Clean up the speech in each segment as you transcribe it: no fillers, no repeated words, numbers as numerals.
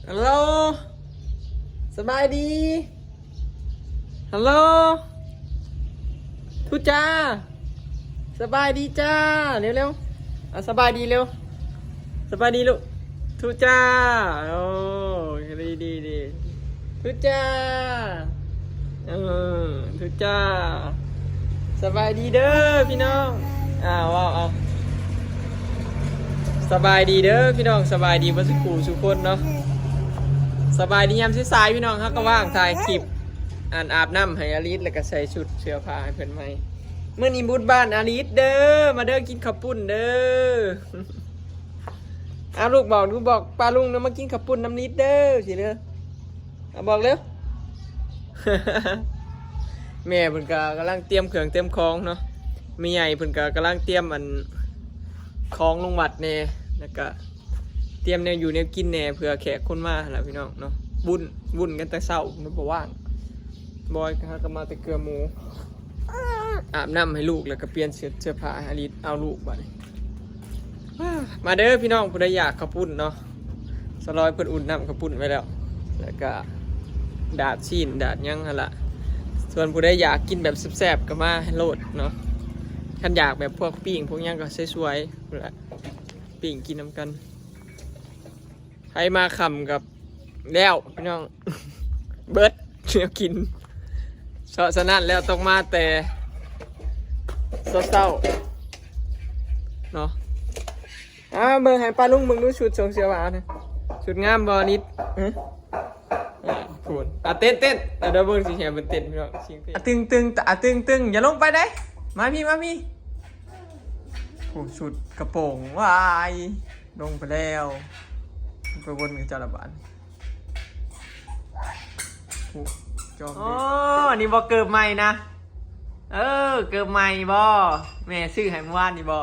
ฮัลโหลสบายดีฮัลโหลทุจ้าสบายดีจ้าเร็วเร็วสบายดีเร็วสบายดีลูกทุจ้าโอ้ดีทุจ้าทุจ้าสบายดีเด้อพี่น้องว้าวเอาสบายดีเด้อพี่น้องสบายดีบ่สุขสุขคนเนาะสบายดียามสายๆพี่น้องครับก็ว่างถ่ายคลิปอาบน้ำให้อาริสแล้วก็ใส่ชุดเสื้อผ้าให้เพิ่นใหม่เมื่อนี้บุญบ้านอาริสเด้อมาเด้อกินข้าวปุ้นเด้อลูกบอกป้าลุงนะมากินข้าวปุ้นน้ำนิดเด้อสิเด้อบอกเร็ว แม่เพิ่นก็กำลังเตรียมเครื่องเตรียมของเนาะแม่ใหญ่เพิ่นก็กำลังเตรียมของลงวัดแน่แล้วก็เตรียมแนวอยู่แนวกินแน่เผื่อแขกคนมาล่ะพี่น้องเนาะบุญกันแต่เช้ามันบ่ว่างบอยก็มาแต่เกลือหมูอาบน้ำให้ลูกแล้วก็เปลี่ยนเสื้อผ้าให้อาริสเอาลูกบัดนี้มาเด้อพี่น้องผู้ใดอยากข้าวปุ้นเนาะสลอยเพิ่นอุ่นน้ำข้าวปุ้นไว้แล้วแล้วก็ดาดชีนดาดยังหั่นล่ะส่วนผู้ใดอยากกินแบบแซ่บๆก็มาให้โหลดเนาะคันอยากแบบพวกปิ้งพวกยังก็สวยๆแหละปิ้งกินน้ำกันให้มาคำกับแล้วพี่น้อง เบิร์ดเชื่อกินเพราะฉะนั้นแล้วต้องมาแต่เศร้าๆเนาะเบิ่งให้ป้าลุงเบิ่งดูชุดทรงเสื้อผ้านะชุดงามบอนิดพูดเต้นเดี๋ยวเบิ่งสิเหี่ยเป็นเต้นพี่น้องตึงอย่าลงไปได้มาพี่โอ้ชุดกระโปรงวายลงไปแล้วไปวนกับเจ้าละบาทอ๋อนี่บอเกิบใหม่นะเกิบใหม่บอแม่ซื้อให้เมื่อวานนี่บอ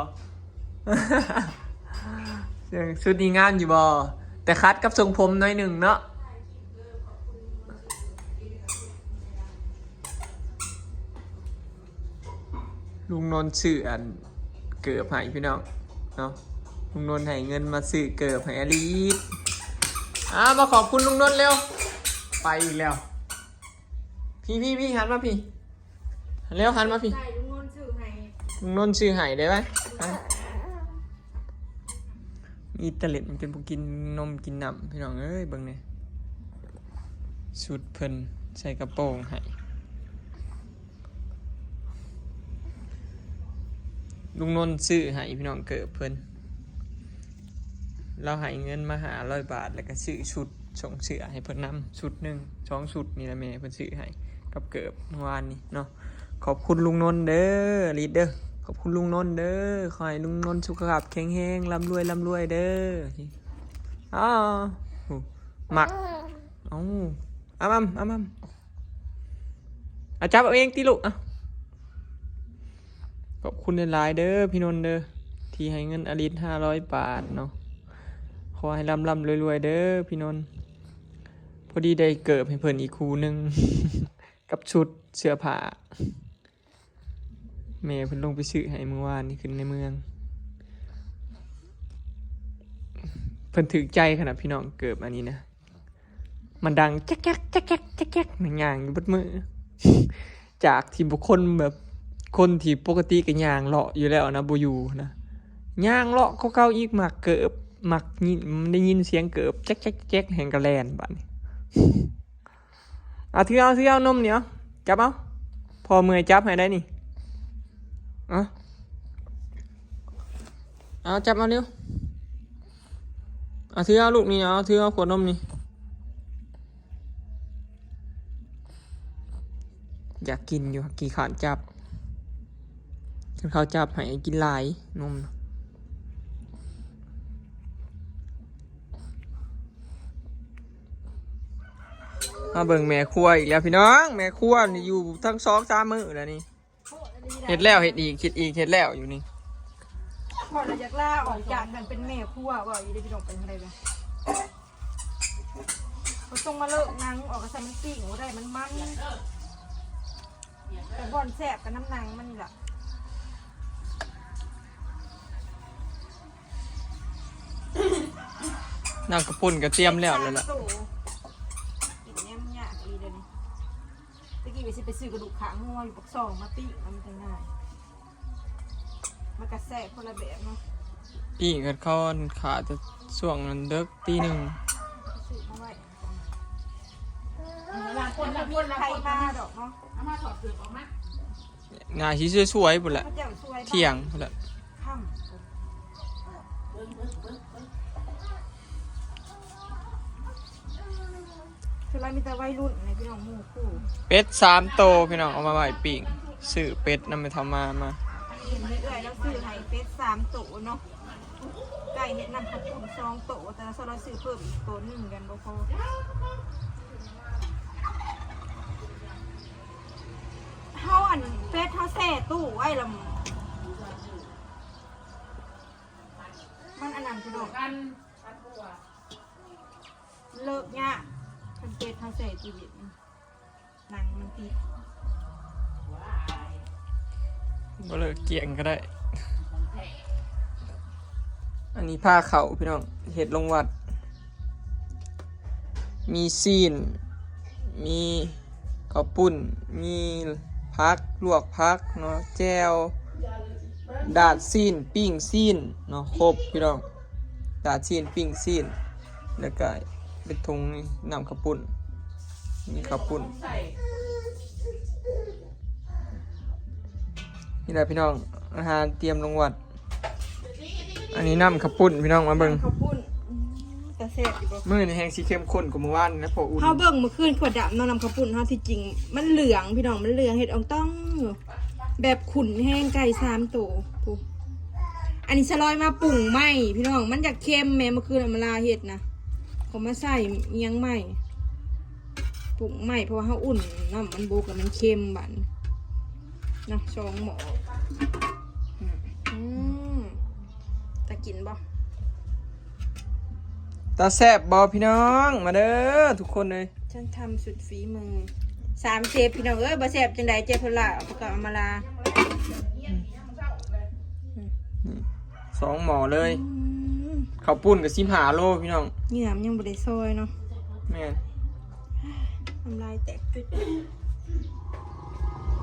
ชุดนี้งามอยู่บอแต่คัดกับทรงผมน้อยหนึ่งเนาะลุงนนท์ซื้อเกิบให้พี่น้องเนาะลุงนนท์ให้เงินมาซื้อเกิบให้อาลีดมาขอบคุณลุงนนท์เร็วไปอีกแล้วพี่หันมาพี่เร็วหันมาพี่ลุงนนท์ซื้อให้ได้ไหมมีตะเล็ดมันเป็นพวกกินนมกินน้ำพี่น้องเอ้ยเบิ่งเนี่ยชุดเพิ่นใส่กระโปรงให้ลุงนนท์ซื้อให้พี่น้องเกิดเพิ่นเราให้เงินมา500 บาทแล้วก็ซื้อชุดส่งเสื้อให้เพิ่นนำชุดหนึ่ง2 ชุดนี่แหละแม่เพิ่นซื้อให้กับเกิดเมื่อวานนี้เนาะขอบคุณลุงนนท์เด้อลีดเด้อขอบคุณลุงนนท์เด้อขอให้ลุงนนท์สุขภาพแข็งแรงร่ำรวยเด้อหมักมัมจับเอาเองติลูกขอบคุณหลายๆเด้อพี่นนท์เด้อที่ให้เงินอลิศ500 บาทเนาะขอให้ร่ำรวยเด้อพี่นนท์พอดีได้เกิบให้เพิ่นอีกคู่หนึ่ง กับชุดเสื้อผ้าแม่เพิ่นลงไปซื้อให้เมื่อวานนี่ขึ้นในเมืองเพิ่นถือใจขนาดพี่น้องเกิบอันนี้นะมันดังแจ๊กหนึ่งอย่างอยู่บนมือ จากที่บุคคลแบบคนที่ปกติก็ย่างเลาะอยู่แล้วนะบ่อยู่นะย่างเลาะเก่าๆอีกมักเกิบมักได้ยินเสียงเกิบแจ๊กแห่งกระแลนบัดนี้ถือเอานมเนี่ยจับเอาพอเมื่อยจับให้ได้นี่เอาจับเอาเร็วถือเอาลูกนี่ถือเอาขวดนมนี่อยากกินอยู่กี่ขานจับเขาจับให้กินหลายนมมาเบิ่งแม่ครัวอีกแล้วพี่น้องแม่ครัวนี่อยู่ทั้ง2-3 มื้อแล้วนี่เห็ดแล้วเห็ดอีกเห็ดแล้วอยู่นี่พอเราอยากล่าออกจากกันเป็นแม่ครัวว่าอยู่ได้พี่น้องเป็นอะไรบ้างเขาส่งมาเลิกนังออกกระสันปิ้งโอ้ได้มันแต่บอนแสบกับน้ำนังมันนี่แหละ น้ำกระปุ่นก็เตรียมแล้วเลยล่ะ กินแหนมยากอีเดี๋ยวนี้ตะกี้ไปซื้อกระดูกขางัวอยู่ปักซองมาปิ้งมันจะง่ายมันกระแสคนละแบบเนาะ ปีกันเขาขาจะช่วงนั้นเด็กตีหนึ่ง ซื้อมาไว้คนละคนใครมาดอกเนาะ งานชี้สวยๆหมดแหละ พระเจ้าช่วย เที่ยงหมดแหละ ค่ำคือไรมีแต่วัยรุ่นในพี่น้องหมู่คู่ เป็ด3 โตพี่น้องเอามาไว้ปิ้งซื้อเป็ดนำไปทำมา เห็นเรื่อยๆแล้วซื้อไฮเฟส3 โตเนาะไก่เห็ดนำข้าวปุ้น2 โตแต่ละโซเราซื้อเพิ่มอีกตัวหนึ่งกันบ่พอเฮาอันเฟสเฮาแซ่ตู้ไว้ละมันอันนั้นคือดอกเลิกยากคันเฟสเฮาแซ่ชีวิตหนังมันติด ก็เลยเกี่ยงก็ได้ อันนี้ผ้าเข่าพี่น้องเห็ดลงวัด มีซีน มีข้าวปุ้น มีพักลวกพักเนาะแจวดาดซีนปิ้งซีนเนาะครบพี่น้องดาดซีนปิ้งซีนแล้วก็เป็นถุงน้ำข้าวปุ้นมีข้าวปุ้นนี่แหละพี่น้องอาหารเตรียมลงวัด อันนี้น้ำข้าวปุ้นพี่น้องมาเบิ่ง ข้าวปุ้นกระแซ่บอยู่บ่ มื้อนี้แห้งสีเข้มข้นกว่าเมื่อวานนะพออุ่น เฮาเบิ่งเมื่อคืนขวดดำน้ำข้าวปุ้นเฮาที่จริงมันเหลืองพี่น้องมันเหลืองเฮ็ดอองต้องแบบขุ่นแห้งไก่3 ตัวปุ๊อันนี้สลอยมาปรุงใหม่พี่น้องมันอยากเค็มแม่เมื่อคืนมาลาเฮ็ดนะเขามาใส่เอียงใหม่ปรุงใหม่เพราะว่าเฮาอุ่นน้ำมันบุกแล้วมันเค็มบัดนะ2 หม้อตะกินบ่ ตาแซบบอพี่น้องมาเด้อทุกคนเลย ฉันทำสุดฝีมือ3 เชฟพี่น้องเอ้ยบ่แซ่บจังใดเจ็บพละเอาประกอบเอามาลา 2 หม้อเลยข้าวปุ้นกับ15 โลพี่น้อง เหงื่อมันยังบ่ได้ซอยเนาะ แม่น น้ำลายแตกตึ๊ด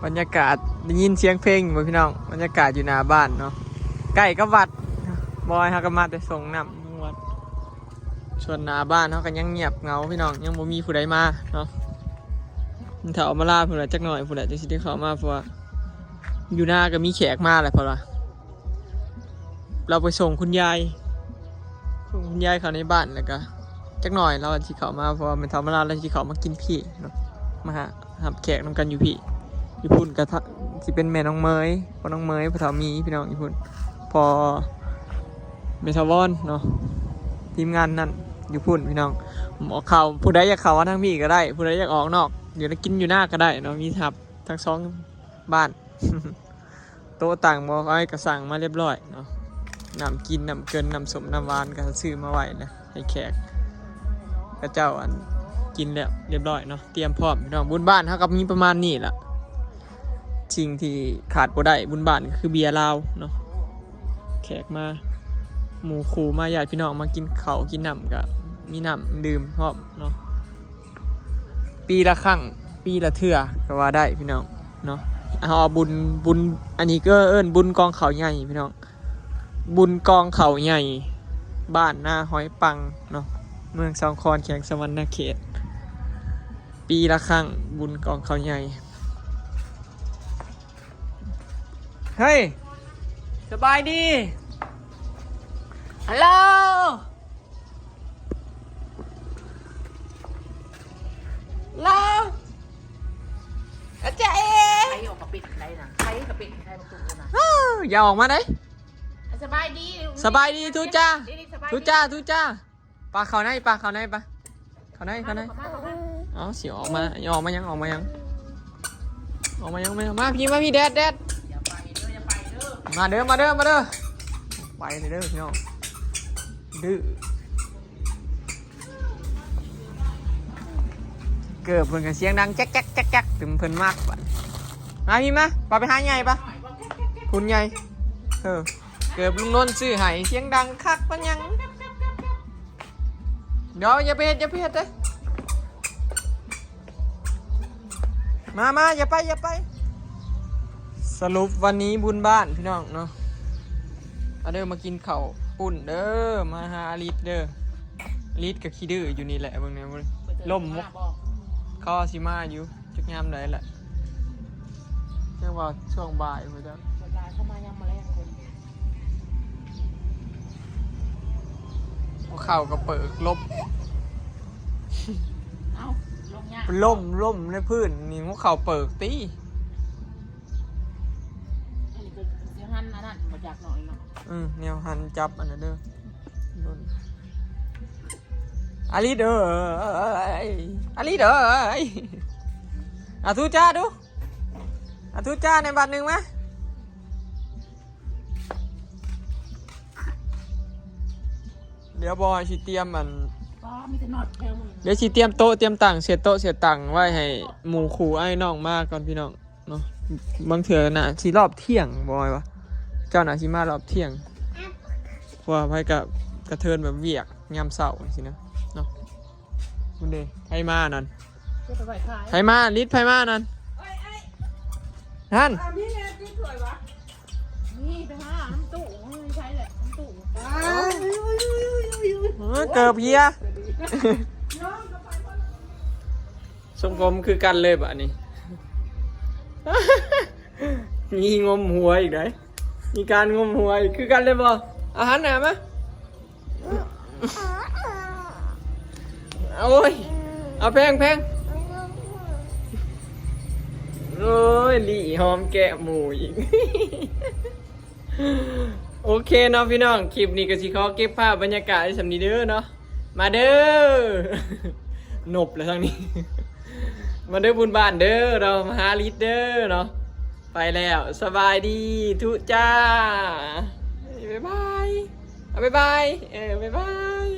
บรรยากาศได้ยินเสียงเพลงบ่พี่น้องบรรยากาศอยู่หน้าบ้านเนาะใกล้กับวัดบอยเฮาก็มาแต่ส่งน้ำที่วัดส่วนหน้าบ้านเฮาก็ยังเงียบเหงาพี่น้องยังบ่มีผู้ใดมาเนาะมันถ้าเอามาลาพุ่นละจักหน่อยพุ่นละจังสิได้เข้ามาเพราะว่าอยู่หน้าก็มีแขกมาแหละเพราะว่าเราไปส่งคุณยายเขาในบ้านแล้วก็จักหน่อยเราสิเข้ามาเพราะว่ามันทำมาลาแล้วสิเข้ามากินพี่เนาะมาหาแขกนํกันอยู่พี่ญี่ปุ่นก็สิเป็นแม่น้องเมยพ่อน้องเมยพ่อเฒ่ามีพี่น้องญี่ปุ่นพอเมทาวอนเนาะทีมงานนั่นญี่ปุ่นพี่น้องหมอข่าวผู้ใดอยากเข้ามาทางพี่ก็ได้ผู้ใดอยากออกนอกเดี๋ยวกินอยู่หน้าก็ได้เนาะมีทับทั้ง2 บ้าน โต๊ะต่างบ่ไอ้ก็สั่งมาเรียบร้อยเนาะน้ำกินน้ำเกินน้ำสมน้ำหวานก็ซื้อมาไว้นะให้แขกก็เจ้าอันกินแล้วเรียบร้อยเนาะเตรียมพร้อมพี่น้องบุญบ้านเฮาก็มีประมาณนี้ล่ะสิ่งที่ขาดบ่ได้บุญบ้านก็คือเบียร์ลาวเนาะแขกมาหมู่คู่มาญาติพี่น้องมากินข้าวกินน้ำก็มีน้ำดื่มพร้อมเนาะปีละครั้งปีละเทื่อก็ว่าได้พี่น้องเนาะเอาบุญอันนี้ก็เอิ้นบุญกองเขาใหญ่พี่น้องบุญกองเขาใหญ่บ้านหน้าห้อยปังเนาะเมืองสองคอนแขวงสวรรณเขตปีละครั้งบุญกองเขาใหญ่เฮ้ยสบายดีฮัลโหลฮัลโหลอาจารย์ ใครออกกระปิดใครนะใครกระปิดใครประตูนะ อย่าออกมาได้ สบายดี สบายดีทุจ้า สบายดี ทุจ้าปลาเขาในปลาเขาในปะเขาในเขาใน มาเข้ามา อ๋อเสียออกมาออกมายังมาพี่แดด อย่าไปเด้ออย่าไปเด้อ มาเด้อไปเลยเด้อพี่น้องดื้อเกิดเพิ่นกับเสียงดังแจ๊กถึงเพิ่นมากบัดมาพี่มาปลาไปหาใหญ่ปะคุณใหญ่เกิดลุงนนท์ซื้อให้เสียงดังคักปะยัง เดี๋ยวอย่าไปเฮ็ดเด้อมาอย่าไปสรุปวันนี้บุญบ้านพี่น้องเนาะเอาเด้อมากินข้าวปุ่นเด้อมาหาอลิสเด้ออลิสกับขี้ดื้ออยู่นี่แหละเบิ่งเนี่ยล่มมุกข้อสิมาอยู่จักยามใดแหละเรียกว่าช่วงบ่ายไปจ้ะ เวลาเข้ามายังมาแรงคน เอาข้าวกับเปิกลบ เอ้าลงยาก ล่มในพื้นนี่หัวเข่าเปิกตี อันนี้คือเสียงหันนั่นมาจากหน่อยเนาะ แนวหันจับอันนั้นเด้ออาลีเด้ออาลีเด้ออาทุจ้าดูอาทุจ้าในบัตรหนึ่งไหมเดี๋ยวบอยสิเตรียมมัน ก็มีแต่นอดแถวมือ เดี๋ยวสิเตรียมโต๊ะเตรียมตังเสียโต๊ะเสียตังไว้ให้หมู่ขู่ไอ้น้องมากก่อนพี่น้องเนาะบางเถื่อน่ะสิรอบเที่ยงบอยวะเจ้าน่ะสิมารอบเที่ยงเพราะว่าไปกับกระเทินแบบเวียกยามเสาร์สินะเนาะมันเด้ไผมานั่น เพื่อไปไหว้พระ ไผมาลิดไผมานั่นนั่น นี่ไปหาน้ำตู้ไม่ใช่แหละน้ำตู้ เกิบเฮียสมกลมคือกันเลยบะนี่ มีงมหัวอีกไหนมีการงมหัวอีกคือกันเลยบ่อาหารหนามะโอ้ยเอาแพงโอ้ยหลีหอมแกะหมูอีก โอเคเนาะพี่น้องคลิปนี้ก็สิขอเก็บภาพบรรยากาศให้สำนีเด้อเนาะมาเด้อ หนบแล้วทางนี้ มาเด้อบุญบ้านเด้อเรามาหาลิดเด้อเนาะไปแล้วสบายดีทุจ้าบ๊ายบายบ๊ายบายบ๊ายบาย